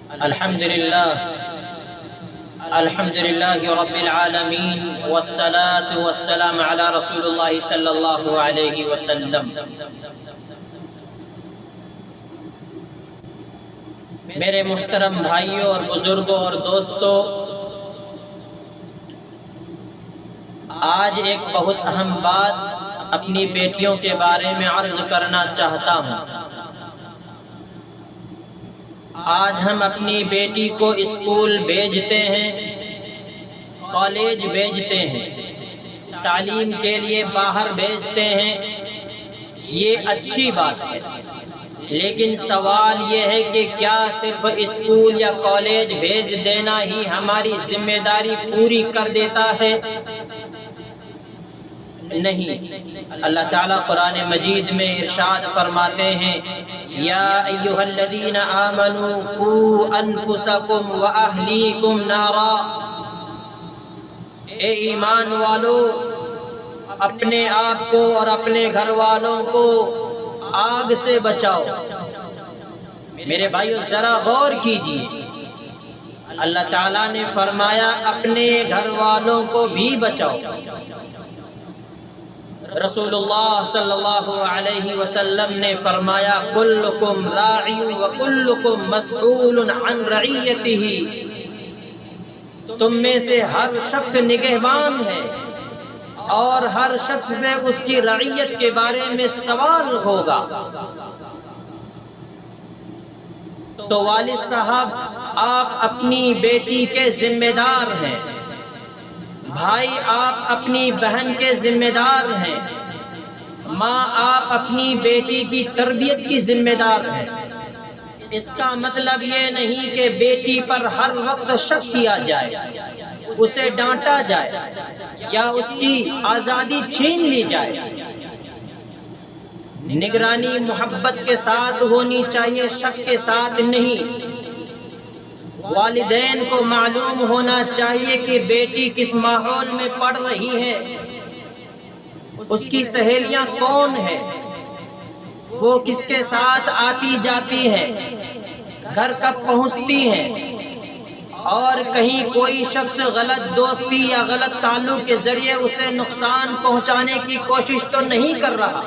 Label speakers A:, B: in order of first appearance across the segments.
A: الحمدللہ رب العالمین والصلاة والسلام علی رسول اللہ صلی اللہ علیہ وسلم۔ میرے محترم بھائیوں اور بزرگوں اور دوستوں، آج ایک بہت اہم بات اپنی بیٹیوں کے بارے میں عرض کرنا چاہتا ہوں۔ آج ہم اپنی بیٹی کو اسکول بھیجتے ہیں، کالج بھیجتے ہیں، تعلیم کے لیے باہر بھیجتے ہیں، یہ اچھی بات ہے، لیکن سوال یہ ہے کہ کیا صرف اسکول یا کالج بھیج دینا ہی ہماری ذمہ داری پوری کر دیتا ہے؟ نہیں، اللہ تعالیٰ قرآن مجید میں ارشاد فرماتے ہیں، یا ایھا الذین آمنوا قوا انفسکم واہلیکم نارا، اے ایمان والو اپنے آپ کو اور اپنے گھر والوں کو آگ سے بچاؤ۔ میرے بھائیو ذرا غور کیجیے، اللہ تعالیٰ نے فرمایا اپنے گھر والوں کو بھی بچاؤ۔ رسول اللہ صلی اللہ علیہ وسلم نے فرمایا کلکم راع وکلکم مسئول عن رعیتہ، تم میں سے ہر شخص نگہبان ہے اور ہر شخص سے اس کی رعیت کے بارے میں سوال ہوگا۔ تو والد صاحب آپ اپنی بیٹی کے ذمہ دار ہیں، بھائی آپ اپنی بہن کے ذمہ دار ہیں، ماں آپ اپنی بیٹی کی تربیت کی ذمہ دار ہیں۔ اس کا مطلب یہ نہیں کہ بیٹی پر ہر وقت شک کیا جائے، اسے ڈانٹا جائے یا اس کی آزادی چھین لی جائے۔ نگرانی محبت کے ساتھ ہونی چاہیے، شک کے ساتھ نہیں۔ والدین کو معلوم ہونا چاہیے کہ بیٹی کس ماحول میں پڑھ رہی ہے، اس کی سہیلیاں کون ہیں، وہ کس کے ساتھ آتی جاتی ہیں، گھر کب پہنچتی ہیں، اور کہیں کوئی شخص غلط دوستی یا غلط تعلق کے ذریعے اسے نقصان پہنچانے کی کوشش تو نہیں کر رہا۔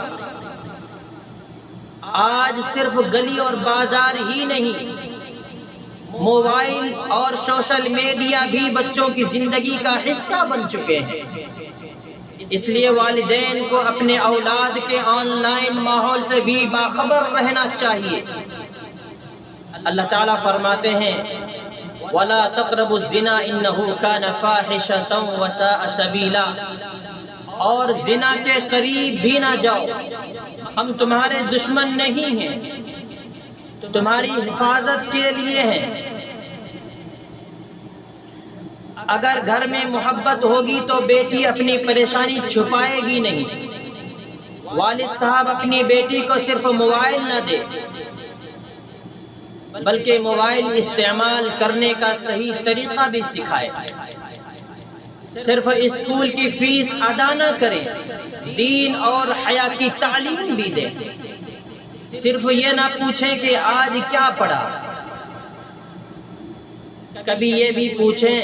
A: آج صرف گلی اور بازار ہی نہیں، موبائل اور سوشل میڈیا بھی بچوں کی زندگی کا حصہ بن چکے ہیں۔ اس لیے والدین کو اپنے اولاد کے آن لائن ماحول سے بھی باخبر رہنا چاہیے۔ اللہ تعالیٰ فرماتے ہیں وَلَا تَقْرَبُوا الزِّنَا إِنَّهُ كَانَ فَاحِشَةً وَسَاءَ سَبِيلًا، اور زنا کے قریب بھی نہ جاؤ۔ ہم تمہارے دشمن نہیں ہیں، تمہاری حفاظت کے لیے ہیں۔ اگر گھر میں محبت ہوگی تو بیٹی اپنی پریشانی چھپائے گی نہیں۔ والد صاحب اپنی بیٹی کو صرف موبائل نہ دے، بلکہ موبائل استعمال کرنے کا صحیح طریقہ بھی سکھائے۔ صرف اسکول کی فیس ادا نہ کریں، دین اور حیا کی تعلیم بھی دیں۔ صرف یہ نہ پوچھیں کہ آج کیا پڑھا، کبھی یہ بھی پوچھیں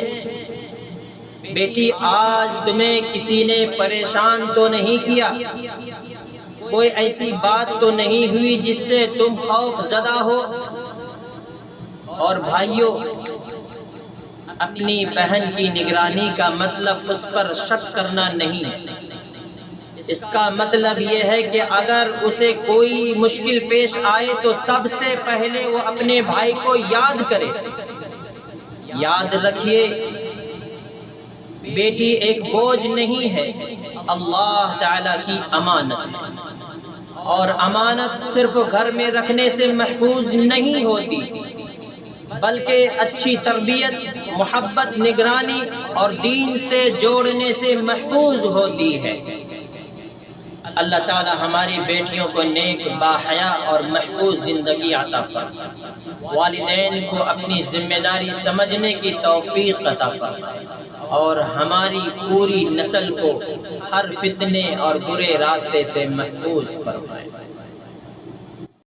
A: بیٹی آج تمہیں کسی نے پریشان تو نہیں کیا، کوئی ایسی بات تو نہیں ہوئی جس سے تم خوف زدہ ہو۔ اور بھائیوں، اپنی بہن کی نگرانی کا مطلب اس پر شک کرنا نہیں ہے، اس کا مطلب یہ ہے کہ اگر اسے کوئی مشکل پیش آئے تو سب سے پہلے وہ اپنے بھائی کو یاد کرے۔ یاد رکھیے، بیٹی ایک بوجھ نہیں ہے، اللہ تعالیٰ کی امانت ہے، اور امانت صرف گھر میں رکھنے سے محفوظ نہیں ہوتی، بلکہ اچھی تربیت، محبت، نگرانی اور دین سے جوڑنے سے محفوظ ہوتی ہے۔ اللہ تعالی ہماری بیٹیوں کو نیک، باحیا اور محفوظ زندگی عطا فرمائے۔ والدین کو اپنی ذمہ داری سمجھنے کی توفیق عطا فرمائے، اور ہماری پوری نسل کو ہر فتنے اور برے راستے سے محفوظ فرمائے۔